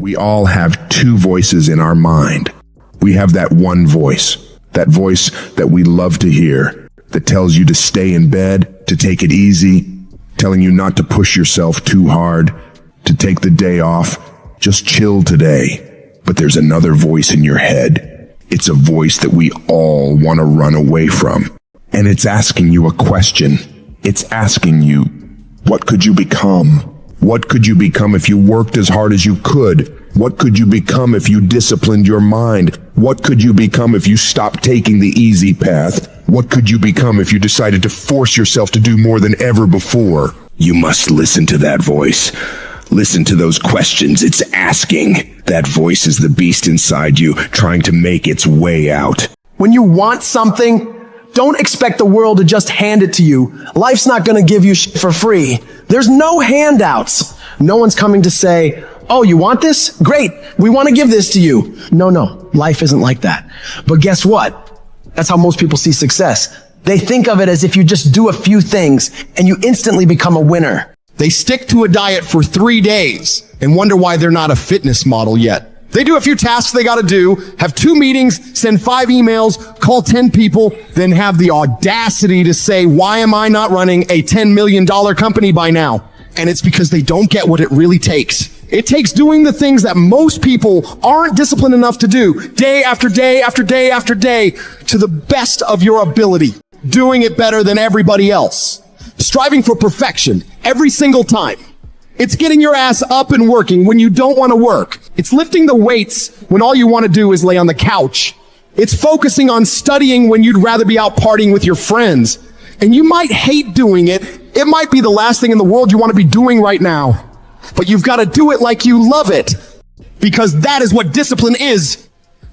We all have two voices in our mind. We have that one voice that we love to hear, that tells you to stay in bed, to take it easy, telling you not to push yourself too hard, to take the day off, just chill today. But there's another voice in your head. It's a voice that we all want to run away from. And it's asking you a question. It's asking you, what could you become? What could you become if you worked as hard as you could? What could you become if you disciplined your mind? What could you become if you stopped taking the easy path? What could you become if you decided to force yourself to do more than ever before? You must listen to that voice. Listen to those questions it's asking. That voice is the beast inside you, trying to make its way out. When you want something, don't expect the world to just hand it to you. Life's not going to give you shit for free. There's no handouts. No one's coming to say, oh, you want this? Great. We want to give this to you. No. Life isn't like that. But guess what? That's how most people see success. They think of it as if you just do a few things and you instantly become a winner. They stick to a diet for 3 days and wonder why they're not a fitness model yet. They do a few tasks they got to do, have 2 meetings, send 5 emails, call 10 people, then have the audacity to say, why am I not running a $10 million company by now? And it's because they don't get what it really takes. It takes doing the things that most people aren't disciplined enough to do, day after day after day after day, to the best of your ability, doing it better than everybody else, striving for perfection every single time. It's getting your ass up and working when you don't want to work. It's lifting the weights when all you want to do is lay on the couch. It's focusing on studying when you'd rather be out partying with your friends. And you might hate doing it. It might be the last thing in the world you want to be doing right now. But you've got to do it like you love it. Because that is what discipline is.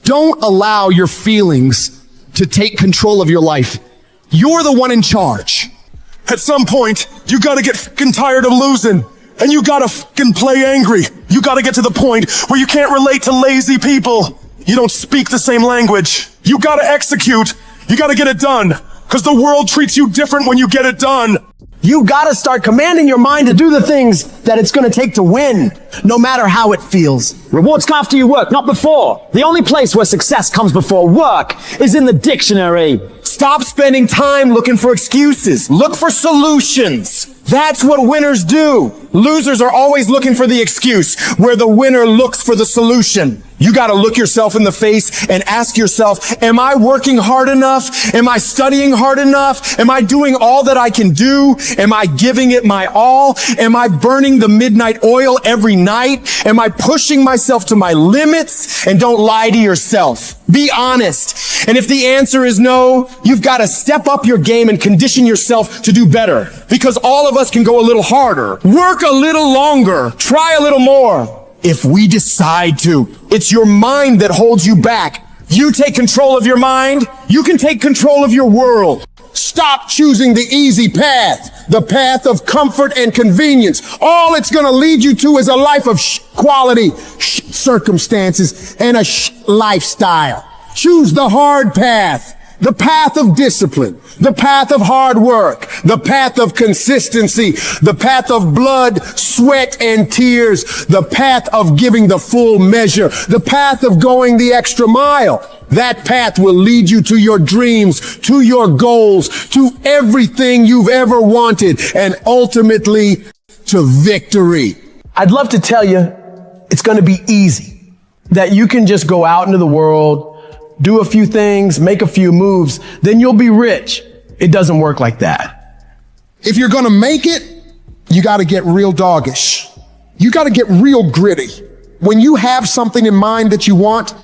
Don't allow your feelings to take control of your life. You're the one in charge. At some point, you gotta get fucking tired of losing. And you gotta fucking play angry. You gotta get to the point where you can't relate to lazy people. You don't speak the same language. You gotta execute. You gotta get it done. Cause the world treats you different when you get it done. You gotta start commanding your mind to do the things that it's gonna take to win, no matter how it feels. Rewards come after you work, not before. The only place where success comes before work is in the dictionary. Stop spending time looking for excuses. Look for solutions. That's what winners do. Losers are always looking for the excuse, where the winner looks for the solution. You gotta look yourself in the face and ask yourself, am I working hard enough? Am I studying hard enough? Am I doing all that I can do? Am I giving it my all? Am I burning the midnight oil every night? Am I pushing myself to my limits? And don't lie to yourself. Be honest. And if the answer is no, you've got to step up your game and condition yourself to do better. Because all of us can go a little harder, work a little longer, try a little more. If we decide to, it's your mind that holds you back. You take control of your mind, you can take control of your world. Stop choosing the easy path, the path of comfort and convenience. All it's gonna lead you to is a life of quality, circumstances, and a lifestyle. Choose the hard path. The path of discipline, the path of hard work, the path of consistency, the path of blood, sweat, and tears, the path of giving the full measure, the path of going the extra mile. That path will lead you to your dreams, to your goals, to everything you've ever wanted, and ultimately to victory. I'd love to tell you it's going to be easy, that you can just go out into the world, do a few things, make a few moves, then you'll be rich. It doesn't work like that. If you're gonna make it, you gotta get real doggish. You gotta get real gritty. When you have something in mind that you want,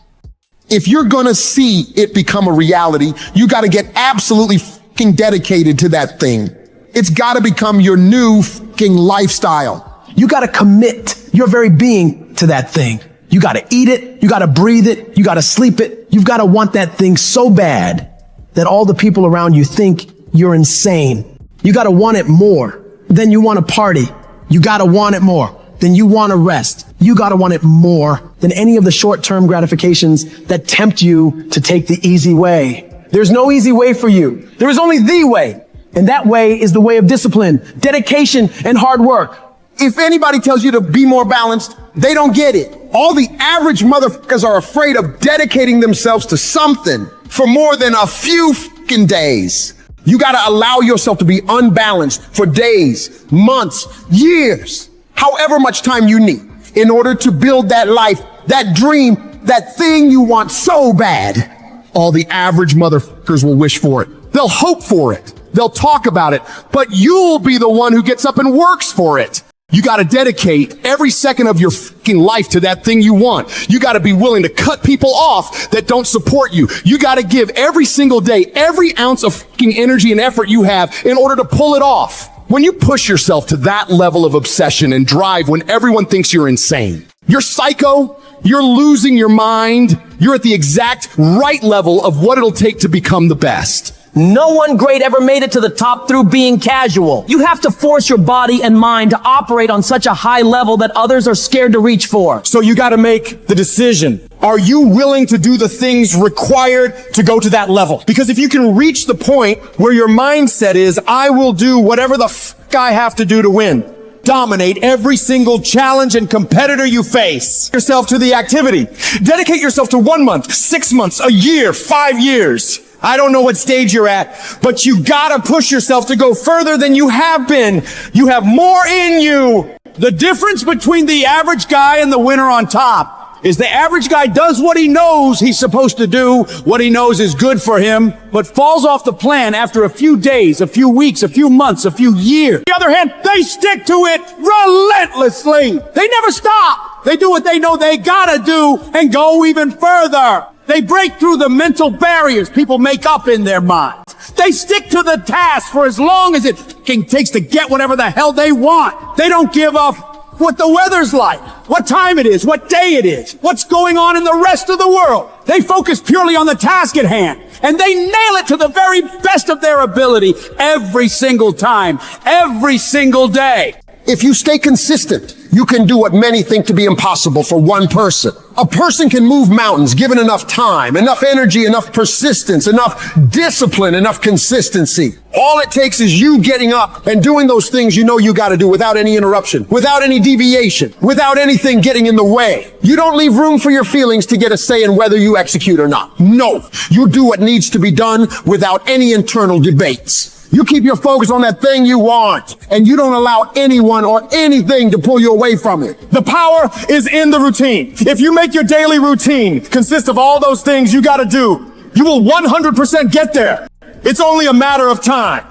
if you're gonna see it become a reality, you gotta get absolutely fucking dedicated to that thing. It's gotta become your new fucking lifestyle. You gotta commit your very being to that thing. You gotta eat it, you gotta breathe it, you gotta sleep it. You've gotta want that thing so bad that all the people around you think you're insane. You gotta want it more than you want to party. You gotta want it more than you want to rest. You gotta want it more than any of the short-term gratifications that tempt you to take the easy way. There's no easy way for you. There is only the way. And that way is the way of discipline, dedication, and hard work. If anybody tells you to be more balanced, they don't get it. All the average motherfuckers are afraid of dedicating themselves to something for more than a few fucking days. You gotta allow yourself to be unbalanced for days, months, years, however much time you need in order to build that life, that dream, that thing you want so bad. All the average motherfuckers will wish for it. They'll hope for it. They'll talk about it, but you'll be the one who gets up and works for it. You gotta dedicate every second of your fucking life to that thing you want. You gotta be willing to cut people off that don't support you. You gotta give every single day, every ounce of fucking energy and effort you have in order to pull it off. When you push yourself to that level of obsession and drive when everyone thinks you're insane, you're psycho, you're losing your mind, you're at the exact right level of what it'll take to become the best. No one great ever made it to the top through being casual. You have to force your body and mind to operate on such a high level that others are scared to reach for. So you gotta make the decision. Are you willing to do the things required to go to that level? Because if you can reach the point where your mindset is, I will do whatever the f*** I have to do to win. Dominate every single challenge and competitor you face. Yourself to the activity. Dedicate yourself to 1 month, 6 months, a year, 5 years. I don't know what stage you're at, but you gotta push yourself to go further than you have been. You have more in you. The difference between the average guy and the winner on top is the average guy does what he knows he's supposed to do, what he knows is good for him, but falls off the plan after a few days, a few weeks, a few months, a few years. On the other hand, they stick to it relentlessly. They never stop. They do what they know they gotta do and go even further. They break through the mental barriers people make up in their minds. They stick to the task for as long as it fucking takes to get whatever the hell they want. They don't give up what the weather's like, what time it is, what day it is, what's going on in the rest of the world. They focus purely on the task at hand, and they nail it to the very best of their ability every single time, every single day. If you stay consistent, you can do what many think to be impossible for one person. A person can move mountains given enough time, enough energy, enough persistence, enough discipline, enough consistency. All it takes is you getting up and doing those things you know you gotta do without any interruption, without any deviation, without anything getting in the way. You don't leave room for your feelings to get a say in whether you execute or not. No, you do what needs to be done without any internal debates. You keep your focus on that thing you want, and you don't allow anyone or anything to pull you away from it. The power is in the routine. If you make your daily routine consist of all those things you gotta do, you will 100% get there. It's only a matter of time.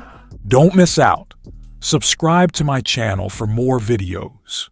Don't miss out. Subscribe to my channel for more videos.